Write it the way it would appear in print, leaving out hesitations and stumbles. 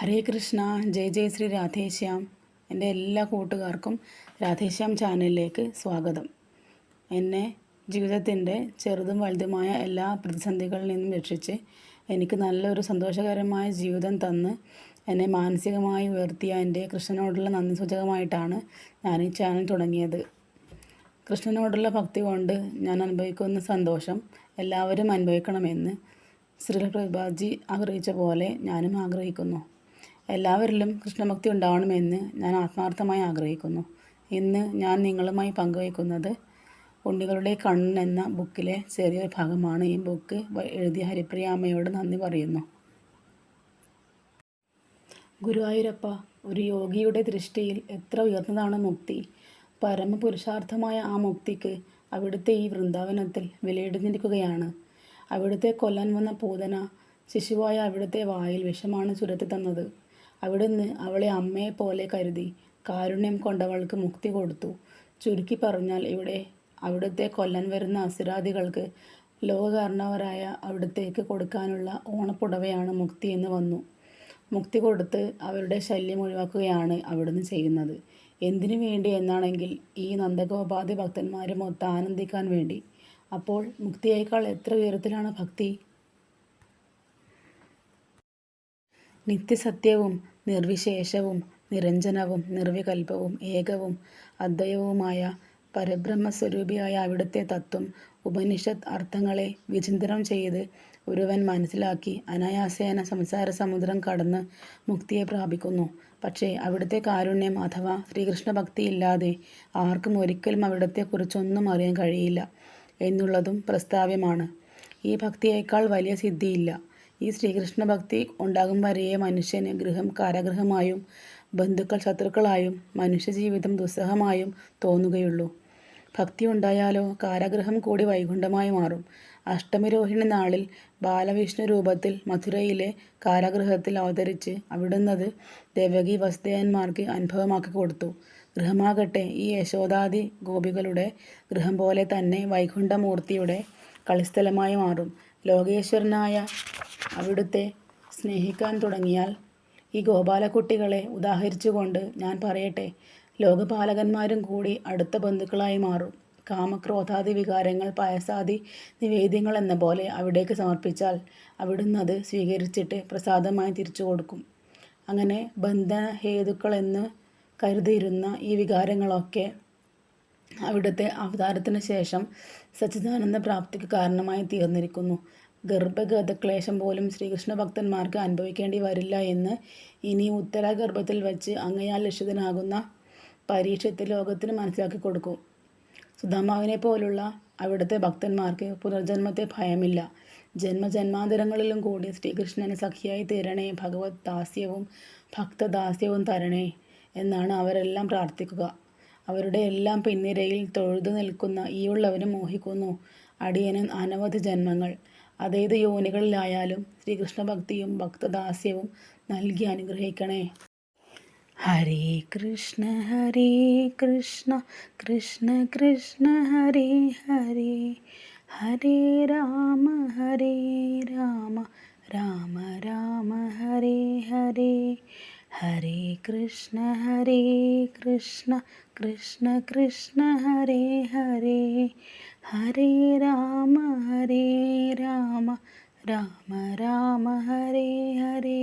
ഹരേ കൃഷ്ണ. ജയ് ജയ് ശ്രീ രാധേശ്യാം. എൻ്റെ എല്ലാ കൂട്ടുകാർക്കും രാധേശ്യാം ചാനലിലേക്ക് സ്വാഗതം. എന്നെ ജീവിതത്തിൻ്റെ ചെറുതും വലുതുമായ എല്ലാ പ്രതിസന്ധികളിൽ നിന്നും രക്ഷിച്ച് എനിക്ക് നല്ലൊരു സന്തോഷകരമായ ജീവിതം തന്ന് എന്നെ മാനസികമായി ഉയർത്തിയ എൻ്റെ കൃഷ്ണനോടുള്ള നന്ദി സൂചകമായിട്ടാണ് ഞാൻ ഈ ചാനൽ തുടങ്ങിയത്. കൃഷ്ണനോടുള്ള ഭക്തി കൊണ്ട് ഞാൻ അനുഭവിക്കുന്ന സന്തോഷം എല്ലാവരും അനുഭവിക്കണമെന്ന് ശ്രീല പ്രഭുപാദ്ജി ആഗ്രഹിച്ച പോലെ ഞാനും ആഗ്രഹിക്കുന്നു. എല്ലാവരിലും കൃഷ്ണഭക്തി ഉണ്ടാവണമെന്ന് ഞാൻ ആത്മാർത്ഥമായി ആഗ്രഹിക്കുന്നു. ഇന്ന് ഞാൻ നിങ്ങളുമായി പങ്കുവയ്ക്കുന്നത് ഉണ്ണികളുടെ കണ്ണൻ എന്ന ബുക്കിലെ ചെറിയൊരു ഭാഗമാണ്. ഈ ബുക്ക് എഴുതിയ ഹരിപ്രിയ അമ്മയോട് നന്ദി പറയുന്നു. ഗുരുവായൂരപ്പ, ഒരു യോഗിയുടെ ദൃഷ്ടിയിൽ എത്ര ഉയർന്നതാണ് മുക്തി. പരമപുരുഷാർത്ഥമായ ആ മുക്തിക്ക് അവിടുത്തെ ഈ വൃന്ദാവനത്തിൽ വിലയിടുന്നിരിക്കുകയാണ്. അവിടുത്തെ കൊല്ലാൻ വന്ന പൂതന ശിശുവായ അവിടുത്തെ വായിൽ വിഷമാണ് ചുരത്തി തന്നത്. അവിടുന്ന് അവളെ അമ്മയെപ്പോലെ കരുതി കാരുണ്യം കൊണ്ടവൾക്ക് മുക്തി കൊടുത്തു. ചുരുക്കി പറഞ്ഞാൽ ഇവിടെ അവിടുത്തെ കൊല്ലാൻ വരുന്ന അസുരാദികൾക്ക് ലോകകാരണവരായ അവിടുത്തേക്ക് കൊടുക്കാനുള്ള ഓണപ്പുടവയാണ് മുക്തി എന്ന് വന്നു. മുക്തി കൊടുത്ത് അവരുടെ ശല്യം ഒഴിവാക്കുകയാണ് അവിടുന്ന് ചെയ്യുന്നത്. എന്തിനു വേണ്ടി എന്നാണെങ്കിൽ ഈ നന്ദഗോപാദി ഭക്തന്മാരുമൊത്ത് ആനന്ദിക്കാൻ വേണ്ടി. അപ്പോൾ മുക്തിയേക്കാൾ എത്ര ഉയരത്തിലാണ് ഭക്തി. നിത്യസത്യവും നിർവിശേഷവും നിരഞ്ജനവും നിർവികൽപവും ഏകവും അദ്വയവുമായ പരബ്രഹ്മസ്വരൂപിയായ അവിടുത്തെ തത്വം ഉപനിഷത്ത് അർത്ഥങ്ങളെ വിചിന്തനം ചെയ്ത് ഒരുവൻ മനസ്സിലാക്കി അനായാസേന സംസാര സമുദ്രം കടന്ന് മുക്തിയെ പ്രാപിക്കുന്നു. പക്ഷേ അവിടുത്തെ കാരുണ്യം അഥവാ ശ്രീകൃഷ്ണ ഭക്തിയില്ലാതെ ആർക്കും ഒരിക്കലും അവിടുത്തെക്കുറിച്ചൊന്നും അറിയാൻ കഴിയില്ല എന്നുള്ളതും പ്രസ്താവ്യമാണ്. ഈ ഭക്തിയേക്കാൾ വലിയ സിദ്ധിയില്ല. ഈ ശ്രീകൃഷ്ണ ഭക്തി ഉണ്ടാകും വരെയേ മനുഷ്യന് ഗൃഹം കാരാഗൃഹമായും ബന്ധുക്കൾ ശത്രുക്കളായും മനുഷ്യജീവിതം ദുസ്സഹമായും തോന്നുകയുള്ളൂ. ഭക്തി ഉണ്ടായാലോ കാരാഗൃഹം കൂടി വൈകുണ്ഠമായി മാറും. അഷ്ടമിരോഹിണി നാളിൽ ബാലവിഷ്ണു രൂപത്തിൽ മഥുരയിലെ കാരാഗൃഹത്തിൽ അവതരിച്ച് അവിടുന്നത് ദേവകി വസുദേവന്മാർക്ക് അനുഭവമാക്കി കൊടുത്തു. ഗൃഹമാകട്ടെ ഈ യശോദാദി ഗോപികളുടെ ഗൃഹം പോലെ തന്നെ വൈകുണ്ഠമൂർത്തിയുടെ കളിസ്ഥലമായി മാറും. ലോകേശ്വരനായ അവിടുത്തെ സ്നേഹിക്കാൻ തുടങ്ങിയാൽ ഈ ഗോപാലക്കുട്ടികളെ ഉദാഹരിച്ചുകൊണ്ട് ഞാൻ പറയട്ടെ, ലോകപാലകന്മാരും കൂടി അടുത്ത ബന്ധുക്കളായി മാറും. കാമക്രോധാദി വികാരങ്ങൾ പായസാദി നിവേദ്യങ്ങൾ എന്ന പോലെ അവിടേക്ക് സമർപ്പിച്ചാൽ അവിടുന്ന് അത് സ്വീകരിച്ചിട്ട് പ്രസാദമായി തിരിച്ചു കൊടുക്കും. അങ്ങനെ ബന്ധനഹേതുക്കളെന്ന് കരുതിയിരുന്ന ഈ വികാരങ്ങളൊക്കെ അവിടുത്തെ അവതാരത്തിന് ശേഷം സച്ചിദാനന്ദ പ്രാപ്തിക്ക് കാരണമായി തീർന്നിരിക്കുന്നു. ഗർഭഗതക്ലേശം പോലും ശ്രീകൃഷ്ണ ഭക്തന്മാർക്ക് അനുഭവിക്കേണ്ടി വരില്ല എന്ന് ഇനി ഉത്തരാഗർഭത്തിൽ വച്ച് അങ്ങയാൽ രക്ഷിതനാകുന്ന പരീക്ഷത്തിൽ ലോകത്തിന് മനസ്സിലാക്കി കൊടുക്കും. സുധാമാവിനെ പോലുള്ള അവിടുത്തെ ഭക്തന്മാർക്ക് പുനർജന്മത്തെ ഭയമില്ല. ജന്മജന്മാന്തരങ്ങളിലും കൂടി ശ്രീകൃഷ്ണന് സഖിയായി തീരണേ, ഭഗവത് ദാസ്യവും ഭക്തദാസ്യവും തരണേ എന്നാണ് അവരെല്ലാം പ്രാർത്ഥിക്കുക. അവരുടെ എല്ലാം പിൻനിരയിൽ തൊഴുതു നിൽക്കുന്ന ഈയുള്ളവനും മോഹിക്കുന്നു, അടിയന് അനവധി ജന്മങ്ങൾ അതേത് യോനികളിലായാലും ശ്രീകൃഷ്ണഭക്തിയും ഭക്തദാസ്യവും നൽകി അനുഗ്രഹിക്കണേ. ഹരേ കൃഷ്ണ കൃഷ്ണ കൃഷ്ണ ഹരേ ഹരേ, ഹരേ രാമ രാമ രാമ ഹരേ ഹരേ, ഹരേ കൃഷ്ണ കൃഷ്ണ കൃഷ്ണ ഹരേ ഹരേ, ഹരേ രാമ രാമ രാമ ഹരേ ഹരേ.